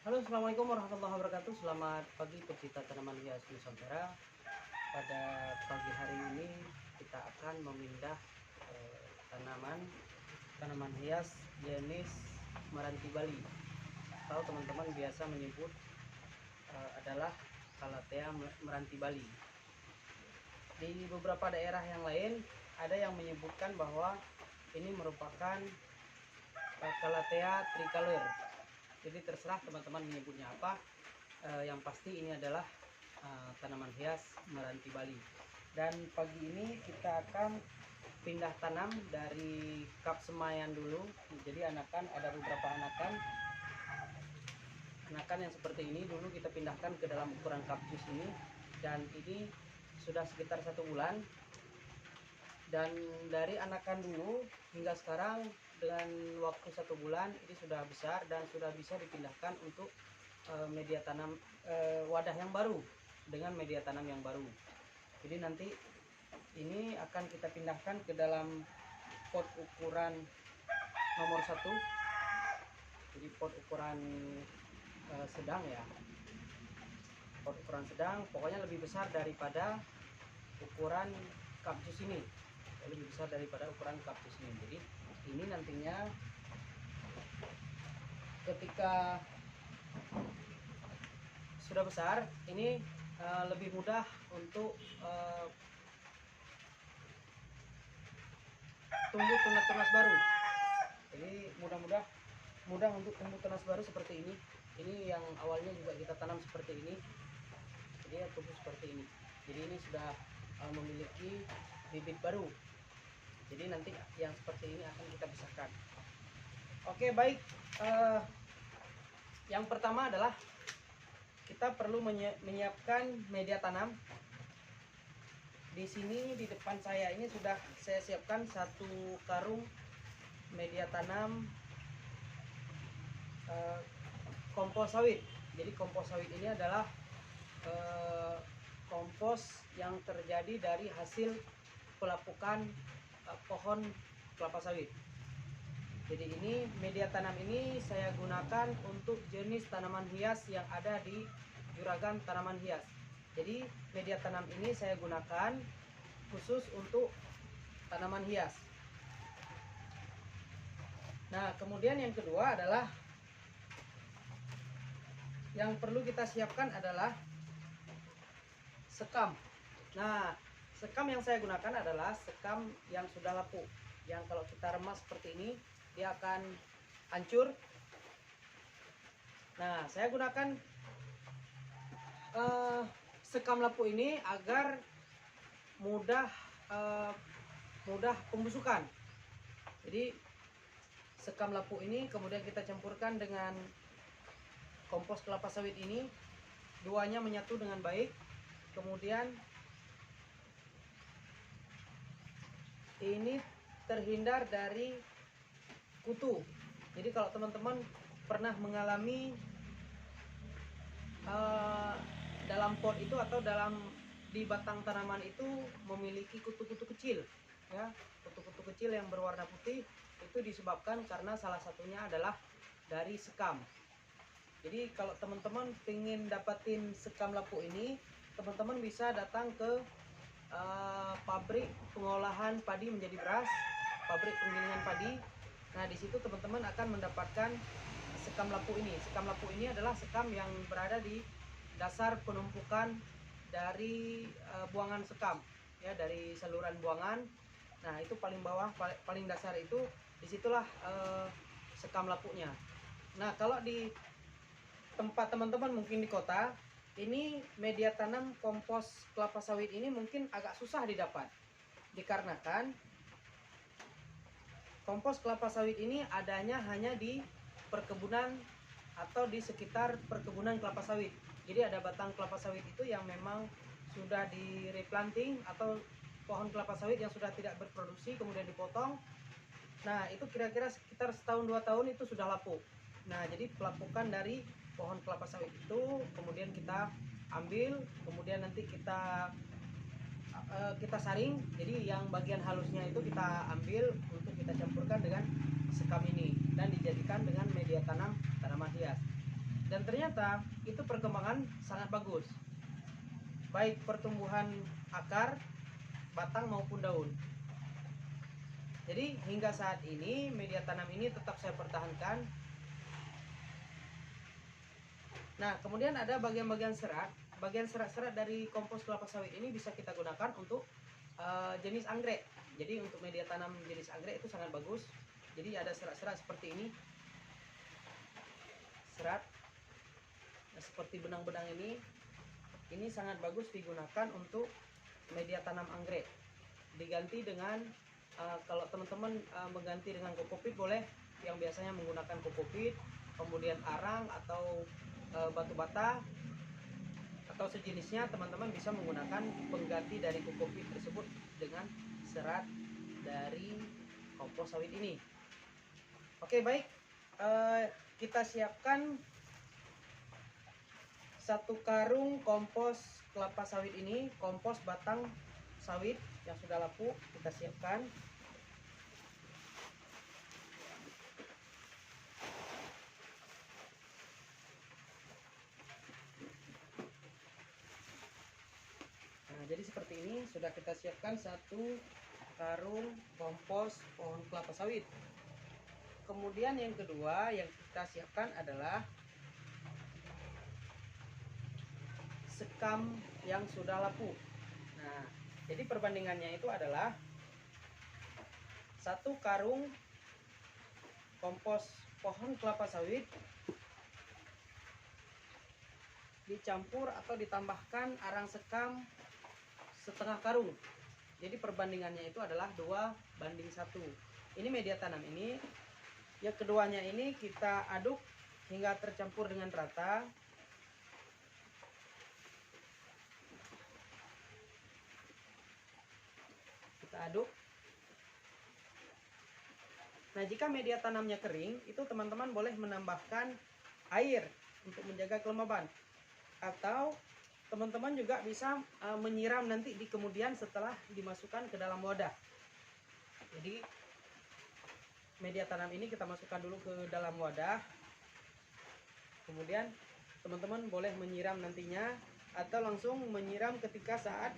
Halo, assalamualaikum warahmatullahi wabarakatuh. Selamat pagi pecinta tanaman hias Nusantara. Pada pagi hari ini kita akan memindah tanaman tanaman hias jenis meranti Bali. Atau teman-teman biasa menyebut adalah Calathea meranti Bali. Di beberapa daerah yang lain ada yang menyebutkan bahwa ini merupakan Calathea tricolor. Jadi terserah teman-teman menyebutnya apa. Yang pasti ini adalah tanaman hias meranti Bali. Dan pagi ini kita akan pindah tanam dari kap semayan dulu. Jadi anakan ada beberapa anakan yang seperti ini dulu kita pindahkan ke dalam ukuran kap jus ini, dan ini sudah sekitar 1 bulan. Dan dari anakan dulu hingga sekarang dengan waktu 1 bulan ini sudah besar dan sudah bisa dipindahkan untuk media tanam wadah yang baru dengan media tanam yang baru. Jadi nanti ini akan kita pindahkan ke dalam pot ukuran nomor 1. Jadi pot ukuran sedang ya, pot ukuran sedang, pokoknya lebih besar daripada ukuran cup jus ini, lebih besar daripada ukuran cup jus ini. Jadi ini nantinya ketika sudah besar ini lebih mudah untuk tumbuh tunas-tunas baru. Jadi mudah untuk tumbuh tunas baru seperti ini. Ini yang awalnya juga kita tanam seperti ini, jadi tumbuh seperti ini. Jadi ini sudah memiliki bibit baru. Jadi nanti yang seperti ini akan kita pisahkan. Oke, baik. Yang pertama adalah kita perlu menyiapkan media tanam. Di sini di depan saya ini sudah saya siapkan 1 karung media tanam kompos sawit. Jadi kompos sawit ini adalah kompos yang terjadi dari hasil pelapukan pohon kelapa sawit. Jadi ini media tanam ini saya gunakan untuk jenis tanaman hias yang ada di Juragan Tanaman Hias. Jadi media tanam ini saya gunakan khusus untuk tanaman hias. Nah, kemudian yang kedua adalah yang perlu kita siapkan adalah sekam. Nah, sekam yang saya gunakan adalah sekam yang sudah lapuk, yang kalau kita remas seperti ini dia akan hancur. Nah, saya gunakan sekam lapuk ini agar mudah pembusukan. Jadi sekam lapuk ini kemudian kita campurkan dengan kompos kelapa sawit ini, duanya menyatu dengan baik. Kemudian ini terhindar dari kutu. Jadi kalau teman-teman pernah mengalami dalam pot itu atau di batang tanaman itu memiliki kutu-kutu kecil ya, kutu-kutu kecil yang berwarna putih, itu disebabkan karena salah satunya adalah dari sekam. Jadi kalau teman-teman ingin dapatin sekam lapuk ini, teman-teman bisa datang ke pabrik pengolahan padi menjadi beras, pabrik penggilingan padi. Nah, di situ teman-teman akan mendapatkan sekam lapuk ini. Sekam lapuk ini adalah sekam yang berada di dasar penumpukan dari buangan sekam ya, dari saluran buangan. Nah, itu paling bawah, paling dasar itu, disitulah sekam lapuknya. Nah, kalau di tempat teman-teman mungkin di kota, ini media tanam kompos kelapa sawit ini mungkin agak susah didapat, dikarenakan kompos kelapa sawit ini adanya hanya di perkebunan atau di sekitar perkebunan kelapa sawit. Jadi ada batang kelapa sawit itu yang memang sudah di replanting, atau pohon kelapa sawit yang sudah tidak berproduksi kemudian dipotong. Nah, itu kira-kira sekitar 1-2 tahun itu sudah lapuk. Nah, jadi pelapukan dari pohon kelapa sawit itu kemudian kita ambil, kemudian nanti kita saring. Jadi yang bagian halusnya itu kita ambil untuk kita campurkan dengan sekam ini dan dijadikan dengan media tanam tanaman hias. Dan ternyata itu perkembangan sangat bagus, baik pertumbuhan akar, batang maupun daun. Jadi hingga saat ini media tanam ini tetap saya pertahankan. Nah, kemudian ada bagian-bagian serat. Bagian serat-serat dari kompos kelapa sawit ini bisa kita gunakan untuk jenis anggrek. Jadi untuk media tanam jenis anggrek itu sangat bagus. Jadi ada serat-serat seperti ini. Serat seperti benang-benang ini sangat bagus digunakan untuk media tanam anggrek. Diganti dengan kalau teman-teman mengganti dengan kokopit boleh, yang biasanya menggunakan kokopit, kemudian arang atau batu bata atau sejenisnya, teman-teman bisa menggunakan pengganti dari kokopit tersebut dengan serat dari kompos sawit ini. Oke, baik, kita siapkan 1 karung kompos kelapa sawit ini, kompos batang sawit yang sudah lapuk kita siapkan. Nah, jadi seperti ini sudah kita siapkan 1 karung kompos pohon kelapa sawit. Kemudian yang kedua yang kita siapkan adalah sekam yang sudah lapuk. Nah, jadi perbandingannya itu adalah 1 karung kompos pohon kelapa sawit dicampur atau ditambahkan arang sekam setengah karung. Jadi perbandingannya itu adalah 2:1. Ini media tanam ini. Yang keduanya ini kita aduk hingga tercampur dengan rata. Kita aduk. Nah, jika media tanamnya kering, itu teman-teman boleh menambahkan air untuk menjaga kelembaban. Atau teman-teman juga bisa menyiram nanti di kemudian setelah dimasukkan ke dalam wadah. Jadi media tanam ini kita masukkan dulu ke dalam wadah. Kemudian teman-teman boleh menyiram nantinya, atau langsung menyiram ketika saat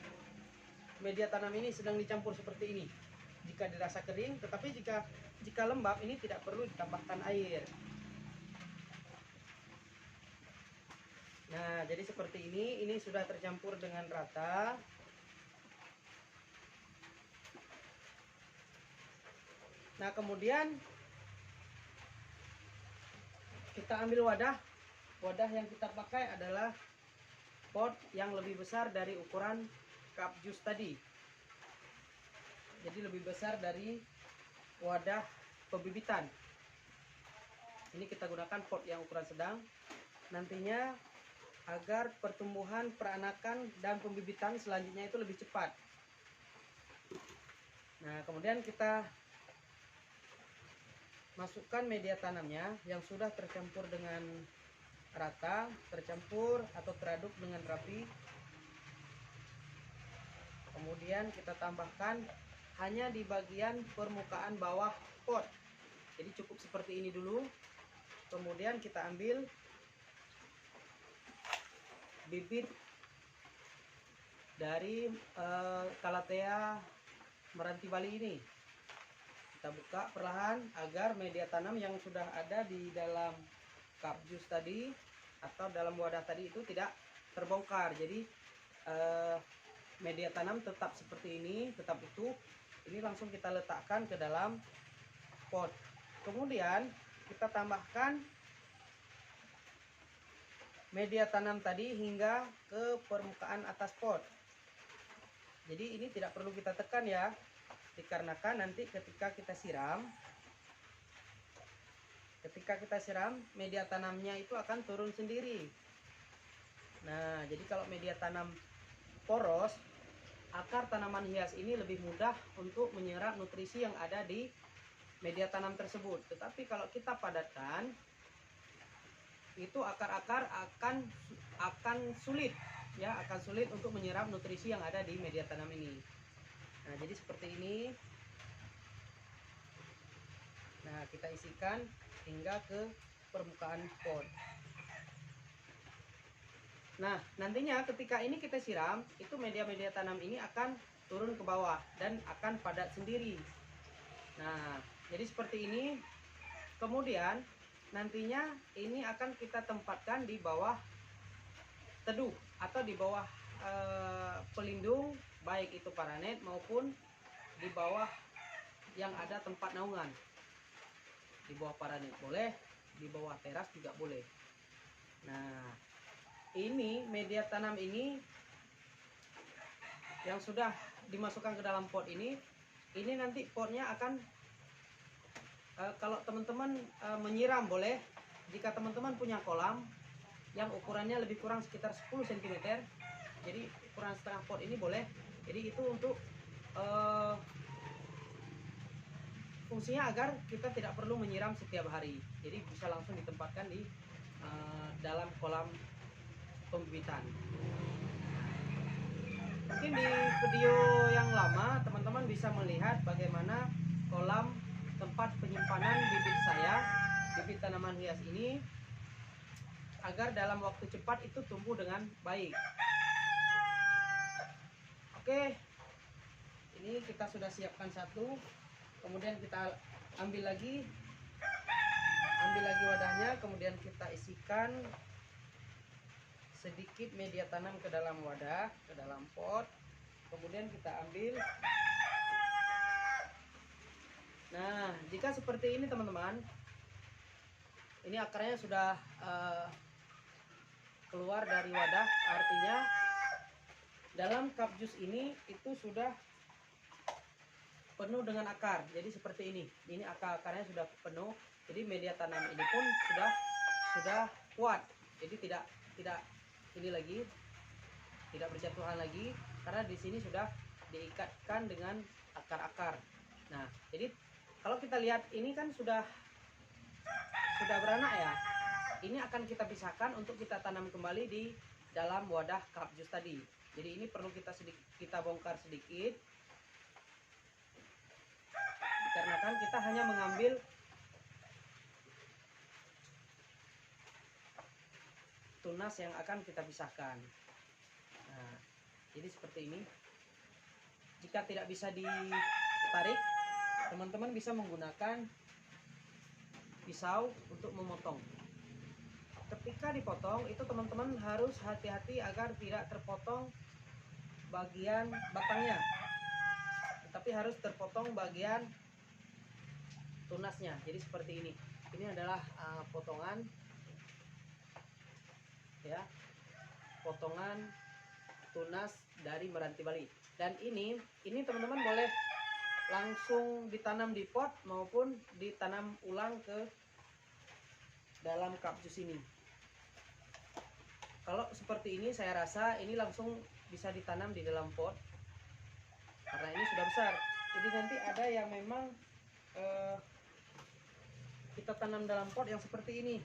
media tanam ini sedang dicampur seperti ini. Jika dirasa kering, tetapi jika lembab ini tidak perlu ditambahkan air. Nah, jadi seperti ini sudah tercampur dengan rata. Nah, kemudian kita ambil wadah. Wadah yang kita pakai adalah pot yang lebih besar dari ukuran cup jus tadi. Jadi lebih besar dari wadah pembibitan. Ini kita gunakan pot yang ukuran sedang. Nantinya agar pertumbuhan, peranakan, dan pembibitan selanjutnya itu lebih cepat. Nah, kemudian kita masukkan media tanamnya yang sudah tercampur dengan rata, tercampur atau teraduk dengan rapi. Kemudian kita tambahkan hanya di bagian permukaan bawah pot. Jadi cukup seperti ini dulu. Kemudian kita ambil bibit dari Calathea meranti Bali ini. Kita buka perlahan agar media tanam yang sudah ada di dalam cup jus tadi atau dalam wadah tadi itu tidak terbongkar. Jadi media tanam tetap seperti ini, tetap utuh. Ini langsung kita letakkan ke dalam pot. Kemudian kita tambahkan media tanam tadi hingga ke permukaan atas pot. Jadi ini tidak perlu kita tekan ya, dikarenakan nanti ketika kita siram, media tanamnya itu akan turun sendiri. Nah, jadi kalau media tanam poros, akar tanaman hias ini lebih mudah untuk menyerap nutrisi yang ada di media tanam tersebut. Tetapi kalau kita padatkan, itu akar-akar akan sulit ya, akan sulit untuk menyerap nutrisi yang ada di media tanam ini. Nah, jadi seperti ini. Nah, kita isikan hingga ke permukaan pot. Nah, nantinya ketika ini kita siram, itu media-media tanam ini akan turun ke bawah dan akan padat sendiri. Nah, jadi seperti ini. Kemudian nantinya ini akan kita tempatkan di bawah teduh atau di bawah pelindung, baik itu paranet maupun di bawah yang ada tempat naungan. Di bawah paranet boleh, di bawah teras juga boleh. Nah, ini media tanam ini yang sudah dimasukkan ke dalam pot ini nanti potnya akan kalau teman-teman menyiram boleh. Jika teman-teman punya kolam yang ukurannya lebih kurang sekitar 10 cm, jadi ukuran setengah pot ini boleh. Jadi itu untuk fungsinya agar kita tidak perlu menyiram setiap hari. Jadi bisa langsung ditempatkan di dalam kolam pembibitan. Mungkin di video yang lama teman-teman bisa melihat bagaimana kolam tempat penyimpanan bibit saya, bibit tanaman hias ini, agar dalam waktu cepat itu tumbuh dengan baik. Oke, ini kita sudah siapkan satu, kemudian kita ambil lagi wadahnya, kemudian kita isikan sedikit media tanam ke dalam wadah, ke dalam pot, kemudian kita ambil. Nah, jika seperti ini teman-teman, ini akarnya sudah keluar dari wadah, artinya dalam cup jus ini itu sudah penuh dengan akar. Jadi seperti ini akarnya sudah penuh, jadi media tanam ini pun sudah kuat. Jadi tidak ini lagi, tidak berjatuhan lagi, karena di sini sudah diikatkan dengan akar-akar. Nah, jadi kalau kita lihat ini kan sudah beranak ya. Ini akan kita pisahkan untuk kita tanam kembali di dalam wadah cup jus tadi. Jadi ini perlu kita bongkar sedikit, dikarenakan kita hanya mengambil tunas yang akan kita pisahkan. Nah, jadi seperti ini. Jika tidak bisa ditarik, teman-teman bisa menggunakan pisau untuk memotong. Ketika dipotong itu teman-teman harus hati-hati agar tidak terpotong bagian batangnya, tetapi harus terpotong bagian tunasnya. Jadi seperti ini. Ini adalah potongan ya, potongan tunas dari Meranti Bali. Dan ini teman-teman boleh langsung ditanam di pot maupun ditanam ulang ke dalam cup jus ini. Kalau seperti ini saya rasa ini langsung bisa ditanam di dalam pot karena ini sudah besar. Jadi nanti ada yang memang kita tanam dalam pot yang seperti ini,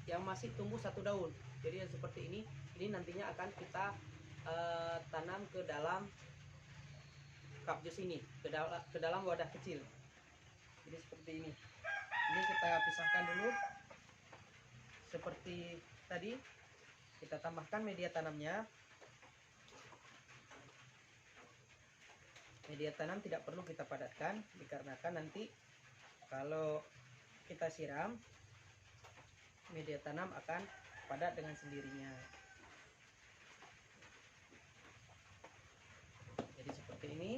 yang masih tumbuh satu daun. Jadi yang seperti ini nantinya akan kita tanam ke dalam cup jus ini, ke dalam wadah kecil. Jadi seperti ini. Ini kita pisahkan dulu seperti tadi. Kita tambahkan media tanamnya. Media tanam tidak perlu kita padatkan, dikarenakan nanti kalau kita siram, media tanam akan padat dengan sendirinya. Jadi seperti ini.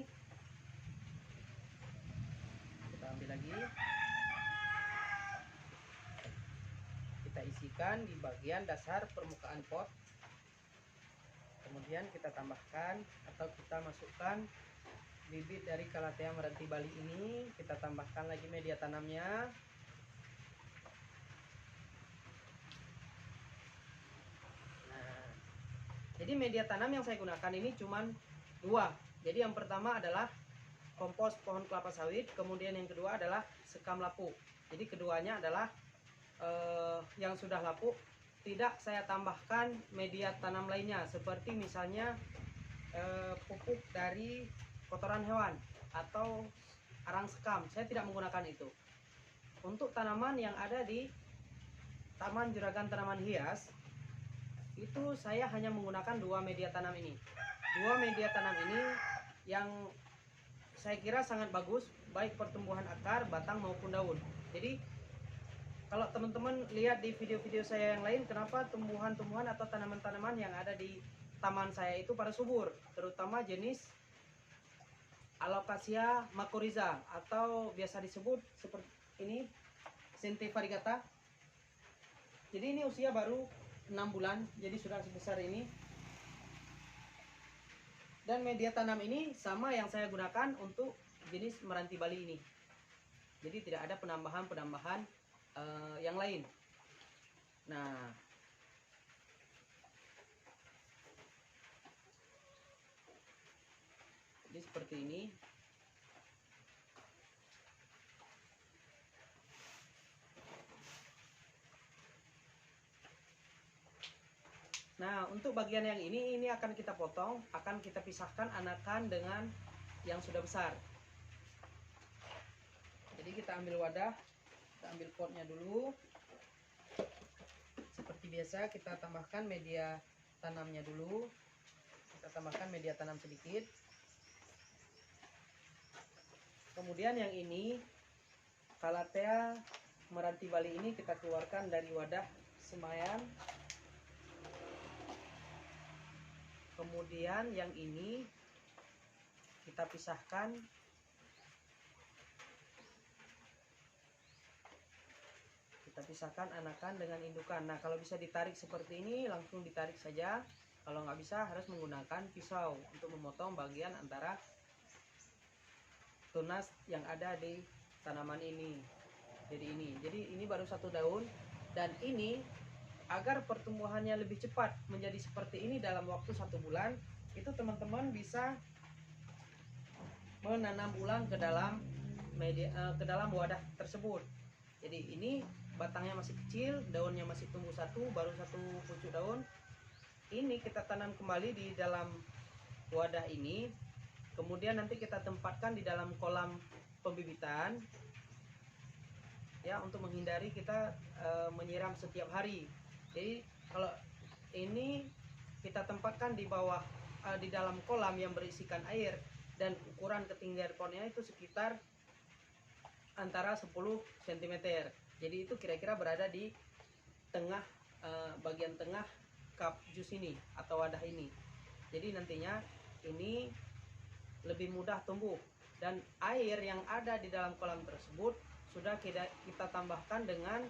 Kita ambil lagi. Kita isikan di bagian dasar permukaan pot. Kemudian kita tambahkan atau kita masukkan bibit dari Calathea Meranti Bali ini. Kita tambahkan lagi media tanamnya. Nah, jadi media tanam yang saya gunakan ini cuman dua. Jadi yang pertama adalah kompos pohon kelapa sawit, kemudian yang kedua adalah sekam lapuk. Jadi keduanya adalah yang sudah lapuk. Tidak saya tambahkan media tanam lainnya, seperti misalnya pupuk dari kotoran hewan atau arang sekam. Saya tidak menggunakan itu. Untuk tanaman yang ada di Taman Juragan Tanaman Hias, itu saya hanya menggunakan dua media tanam ini. Dua media tanam ini yang saya kira sangat bagus, baik pertumbuhan akar, batang maupun daun. Jadi kalau teman-teman lihat di video-video saya yang lain, kenapa tumbuhan-tumbuhan atau tanaman-tanaman yang ada di taman saya itu pada subur, terutama jenis Alocasia mycorrhiza atau biasa disebut seperti ini, Sente variegata. Jadi ini usia baru 6 bulan, jadi sudah sebesar ini. Dan media tanam ini sama yang saya gunakan untuk jenis Meranti Bali ini. Jadi tidak ada penambahan-penambahan yang lain. Nah, jadi seperti ini. Nah, untuk bagian yang ini akan kita potong, akan kita pisahkan anakan dengan yang sudah besar. Jadi kita ambil wadah, kita ambil potnya dulu. Seperti biasa kita tambahkan media tanamnya dulu. Kita tambahkan media tanam sedikit. Kemudian yang ini, Calathea Meranti Bali ini kita keluarkan dari wadah semaian. Kemudian yang ini kita pisahkan. Kita pisahkan anakan dengan indukan. Nah, kalau bisa ditarik seperti ini, langsung ditarik saja. Kalau nggak bisa, harus menggunakan pisau untuk memotong bagian antara tunas yang ada di tanaman ini. Jadi ini baru satu daun, dan ini agar pertumbuhannya lebih cepat menjadi seperti ini dalam waktu 1 bulan, itu teman-teman bisa menanam ulang ke dalam wadah tersebut. Jadi ini batangnya masih kecil, daunnya masih tumbuh satu, baru satu pucuk daun. Ini kita tanam kembali di dalam wadah ini. Kemudian nanti kita tempatkan di dalam kolam pembibitan, ya, untuk menghindari kita menyiram setiap hari. Jadi kalau ini kita tempatkan di bawah di dalam kolam yang berisikan air, dan ukuran ketinggian potnya itu sekitar antara 10 cm. Jadi itu kira-kira berada di tengah bagian tengah cup jus ini atau wadah ini. Jadi nantinya ini lebih mudah tumbuh, dan air yang ada di dalam kolam tersebut sudah kita tambahkan dengan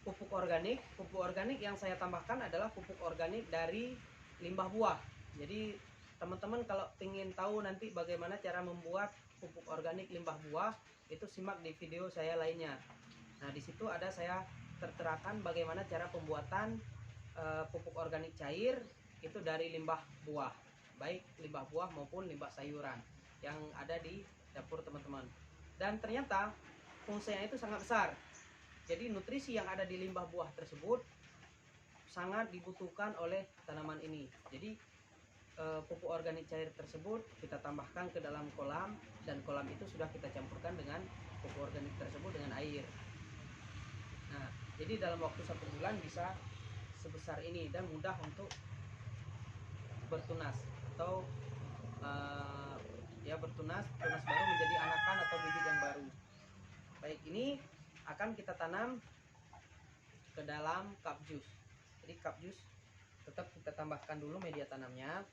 pupuk organik. Pupuk organik yang saya tambahkan adalah pupuk organik dari limbah buah. Jadi teman-teman kalau ingin tahu nanti bagaimana cara membuat pupuk organik limbah buah, itu simak di video saya lainnya. Nah, di situ ada saya terterakan bagaimana cara pembuatan pupuk organik cair itu dari limbah buah, baik limbah buah maupun limbah sayuran yang ada di dapur teman-teman. Dan ternyata fungsinya itu sangat besar. Jadi nutrisi yang ada di limbah buah tersebut sangat dibutuhkan oleh tanaman ini. Jadi pupuk organik cair tersebut kita tambahkan ke dalam kolam, dan kolam itu sudah kita campurkan dengan pupuk organik tersebut dengan air. Nah, jadi dalam waktu 1 bulan bisa sebesar ini dan mudah untuk bertunas atau tunas baru menjadi anakan atau bibit yang baru. Baik, ini akan kita tanam ke dalam cup jus. Jadi cup jus tetap kita tambahkan dulu media tanamnya.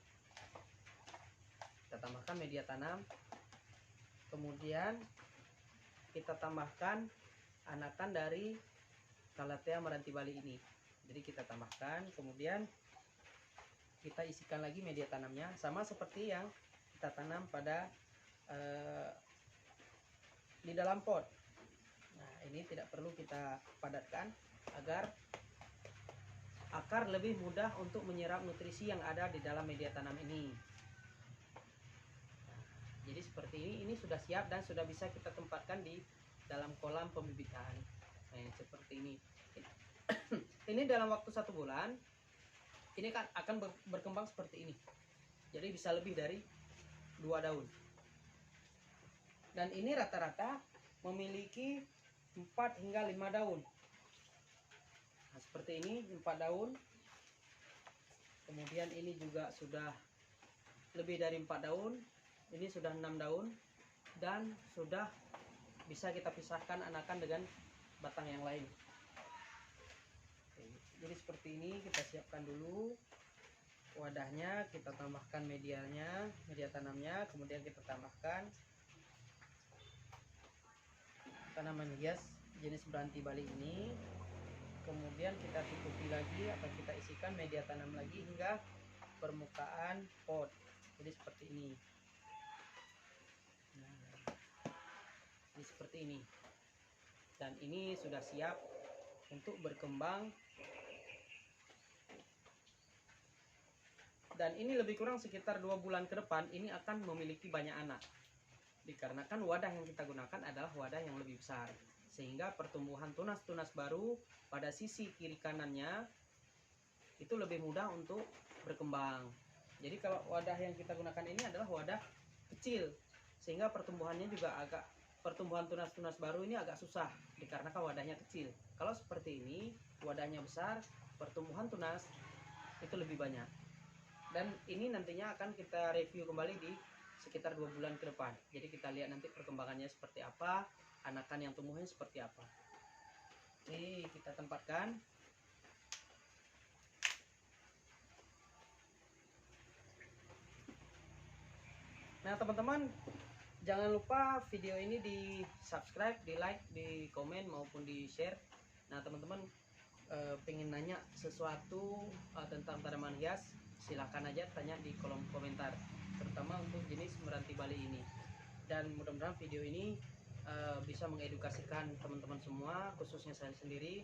Kita tambahkan media tanam, kemudian kita tambahkan anakan dari Calathea Meranti Bali ini. Jadi kita tambahkan, kemudian kita isikan lagi media tanamnya, sama seperti yang kita tanam pada di dalam pot. Nah, ini tidak perlu kita padatkan agar akar lebih mudah untuk menyerap nutrisi yang ada di dalam media tanam ini. Nah, jadi seperti ini sudah siap dan sudah bisa kita tempatkan di dalam kolam pembibitan. Nah, seperti ini. Ini dalam waktu 1 bulan ini kan akan berkembang seperti ini. Jadi bisa lebih dari 2 daun. Dan ini rata-rata memiliki 4 hingga 5 daun. Nah, seperti ini 4 daun. Kemudian ini juga sudah lebih dari 4 daun, ini sudah 6 daun, dan sudah bisa kita pisahkan anakan dengan batang yang lain. Oke, jadi seperti ini kita siapkan dulu wadahnya, kita tambahkan medianya, media tanamnya, kemudian kita tambahkan tanaman hias jenis beranti Bali ini, kemudian kita tutupi lagi atau kita isikan media tanam lagi hingga permukaan pot. Jadi seperti ini. Nah, jadi seperti ini. Dan ini sudah siap untuk berkembang. Dan ini lebih kurang sekitar 2 bulan ke depan ini akan memiliki banyak anak. Dikarenakan wadah yang kita gunakan adalah wadah yang lebih besar, sehingga pertumbuhan tunas-tunas baru pada sisi kiri kanannya itu lebih mudah untuk berkembang. Jadi kalau wadah yang kita gunakan ini adalah wadah kecil, sehingga pertumbuhannya juga pertumbuhan tunas-tunas baru ini agak susah dikarenakan wadahnya kecil. Kalau seperti ini wadahnya besar, pertumbuhan tunas itu lebih banyak. Dan ini nantinya akan kita review kembali di sekitar 2 bulan ke depan. Jadi kita lihat nanti perkembangannya seperti apa, anakan yang tumbuhnya seperti apa. Oke, kita tempatkan. Nah teman-teman, jangan lupa video ini di subscribe, di like, di komen maupun di share. Nah teman-teman pengen nanya sesuatu tentang tanaman hias, silahkan aja tanya di kolom komentar, terutama untuk jenis meranti Bali ini. Dan mudah-mudahan video ini bisa mengedukasikan teman-teman semua, khususnya saya sendiri.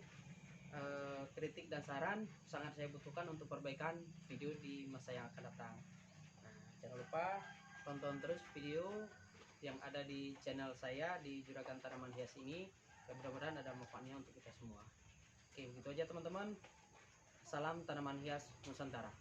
Kritik dan saran sangat saya butuhkan untuk perbaikan video di masa yang akan datang. Nah, jangan lupa tonton terus video yang ada di channel saya di Juragan Tanaman Hias ini. Mudah-mudahan ada manfaatnya untuk kita semua. Oke, begitu aja teman-teman. Salam tanaman hias Nusantara.